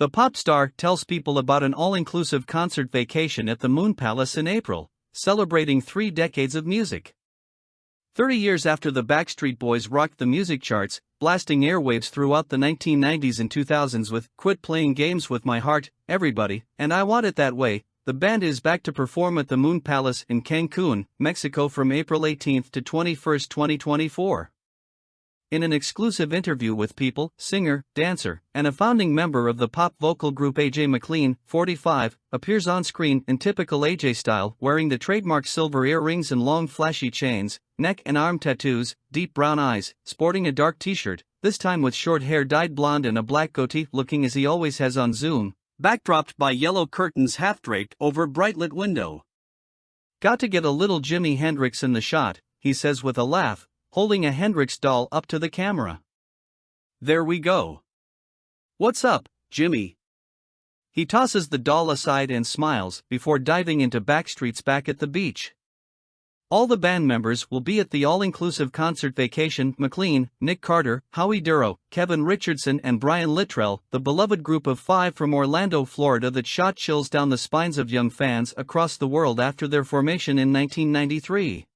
The pop star tells people about an all-inclusive concert vacation at the Moon Palace in April, celebrating 3 decades of music. 30 years after the Backstreet Boys rocked the music charts, blasting airwaves throughout the 1990s and 2000s with "Quit Playing Games with My Heart, Everybody," and "I Want It That Way," the band is back to perform at the Moon Palace in Cancún, Mexico from April 18 to 21, 2024. In an exclusive interview with People, singer, dancer, and a founding member of the pop vocal group McLean, 45, appears on screen in typical AJ style, wearing the trademark silver earrings and long flashy chains, neck and arm tattoos, deep brown eyes, sporting a dark t-shirt, this time with short hair dyed blonde and a black goatee, looking as he always has on Zoom, backdropped by yellow curtains half-draped over bright-lit window. "Got to get a little Jimi Hendrix in the shot," he says with a laugh, holding a Hendrix doll up to the camera. "There we go. What's up, Jimmy?" He tosses the doll aside and smiles before diving into Backstreet's Back at the Beach. All the band members will be at the all-inclusive concert vacation. McLean, Nick Carter, Howie Duro, Kevin Richardson and Brian Littrell, the beloved group of 5 from Orlando, Florida that shot chills down the spines of young fans across the world after their formation in 1993.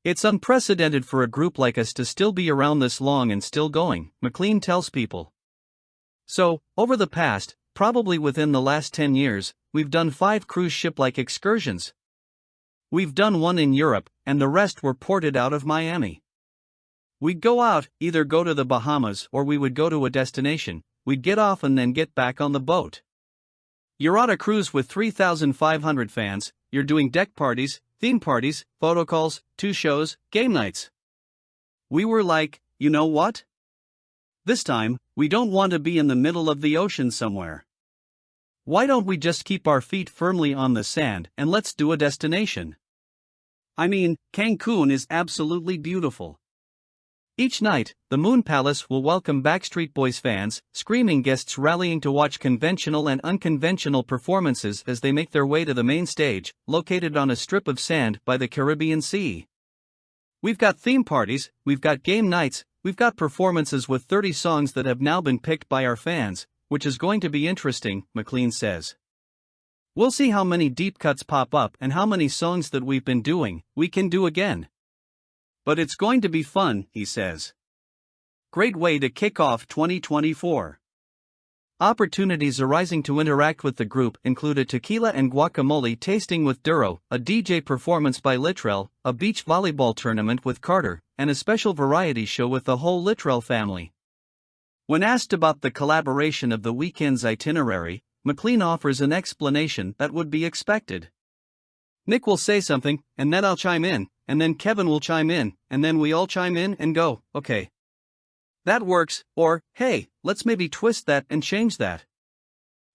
"It's unprecedented for a group like us to still be around this long and still going," McLean tells People. "So, over the past, probably within the last 10 years, we've done 5 cruise ship-like excursions. We've done one in Europe, and the rest were ported out of Miami. We'd go out, either go to the Bahamas or we would go to a destination, we'd get off and then get back on the boat. You're on a cruise with 3,500 fans, you're doing deck parties, theme parties, photo calls, 2 shows, game nights. We were like, you know what? This time, we don't want to be in the middle of the ocean somewhere. Why don't we just keep our feet firmly on the sand and let's do a destination? I mean, Cancún is absolutely beautiful." Each night, the Moon Palace will welcome Backstreet Boys fans, screaming guests rallying to watch conventional and unconventional performances as they make their way to the main stage, located on a strip of sand by the Caribbean Sea. "We've got theme parties, we've got game nights, we've got performances with 30 songs that have now been picked by our fans, which is going to be interesting," McLean says. "We'll see how many deep cuts pop up and how many songs that we've been doing, we can do again. But it's going to be fun," he says. Great way to kick off 2024. Opportunities arising to interact with the group include a tequila and guacamole tasting with Duro, a DJ performance by Littrell, a beach volleyball tournament with Carter, and a special variety show with the whole Littrell family. When asked about the collaboration of the weekend's itinerary, McLean offers an explanation that would be expected. "Nick will say something, and then I'll chime in, and then Kevin will chime in, and then we all chime in and go, okay. That works," or, "Hey, let's maybe twist that and change that."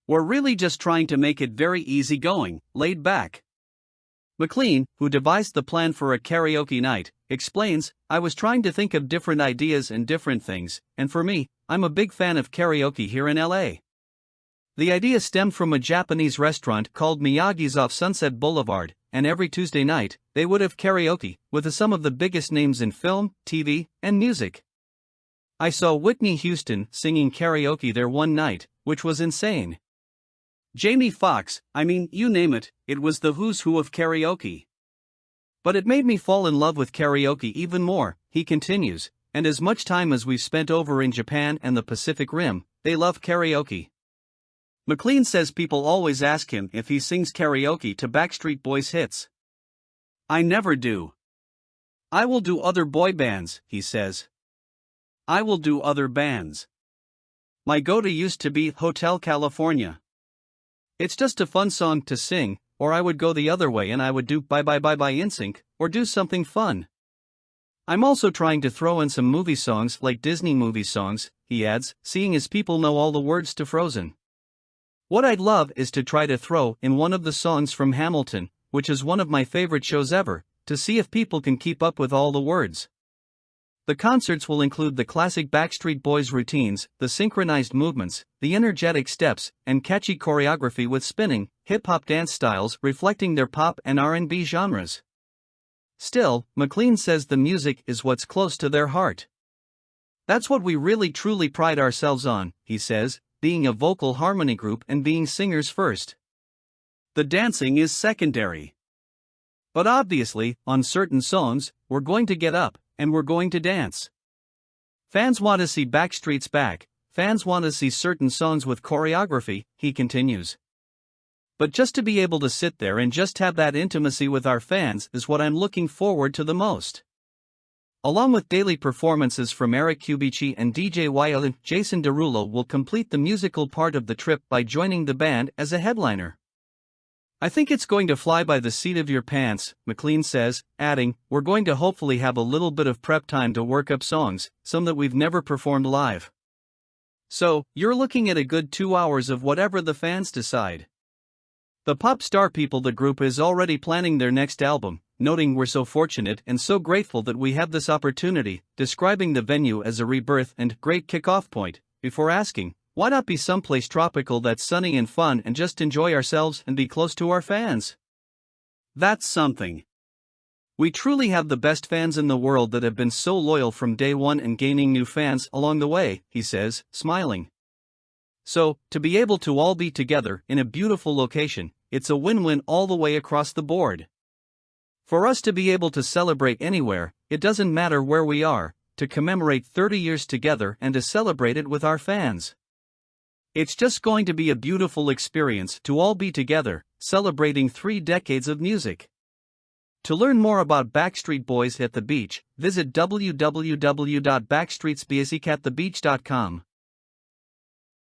We're really just trying to make it very easygoing, laid back. McLean, who devised the plan for a karaoke night, explains, "I was trying to think of different ideas and different things, and for me, I'm a big fan of karaoke here in LA. The idea stemmed from a Japanese restaurant called Miyagi's off Sunset Boulevard, and every Tuesday night, they would have karaoke, with some of the biggest names in film, TV, and music. I saw Whitney Houston singing karaoke there one night, which was insane. Jamie Foxx, I mean, you name it, it was the who's who of karaoke. But it made me fall in love with karaoke even more," he continues, "and as much time as we've spent over in Japan and the Pacific Rim, they love karaoke." McLean says people always ask him if he sings karaoke to Backstreet Boys hits. "I never do. I will do other boy bands," he says. "I will do other bands. My go-to used to be Hotel California. It's just a fun song to sing, or I would go the other way and I would do Bye Bye Bye Bye NSYNC, or do something fun. I'm also trying to throw in some movie songs like Disney movie songs," he adds, seeing as people know all the words to Frozen. "What I'd love is to try to throw in one of the songs from Hamilton, which is one of my favorite shows ever, to see if people can keep up with all the words." The concerts will include the classic Backstreet Boys routines, the synchronized movements, the energetic steps, and catchy choreography with spinning, hip-hop dance styles reflecting their pop and R&B genres. Still, McLean says the music is what's close to their heart. "That's what we really truly pride ourselves on," he says. being a vocal harmony group and being singers first. The dancing is secondary. But obviously, on certain songs, we're going to get up, and we're going to dance. Fans want to see Backstreet's back, fans want to see certain songs with choreography, he continues. But just to be able to sit there and just have that intimacy with our fans is what I'm looking forward to the most. Along with daily performances from Eric Kubici and DJ Wild, Jason Derulo will complete the musical part of the trip by joining the band as a headliner. I think it's going to fly by the seat of your pants, McLean says, adding, we're going to hopefully have a little bit of prep time to work up songs, some that we've never performed live. So, you're looking at a good 2 hours of whatever the fans decide. The pop star people the group is already planning their next album, noting we're so fortunate and so grateful that we have this opportunity, describing the venue as a rebirth and great kickoff point, before asking, why not be someplace tropical that's sunny and fun and just enjoy ourselves and be close to our fans? That's something. We truly have the best fans in the world that have been so loyal from day one and gaining new fans along the way, he says, smiling. So, to be able to all be together in a beautiful location, it's a win-win all the way across the board. For us to be able to celebrate anywhere, it doesn't matter where we are, to commemorate 30 years together and to celebrate it with our fans. It's just going to be a beautiful experience to all be together, celebrating 3 decades of music. To learn more about Backstreet Boys at the Beach, visit www.backstreetsmusicatthebeach.com.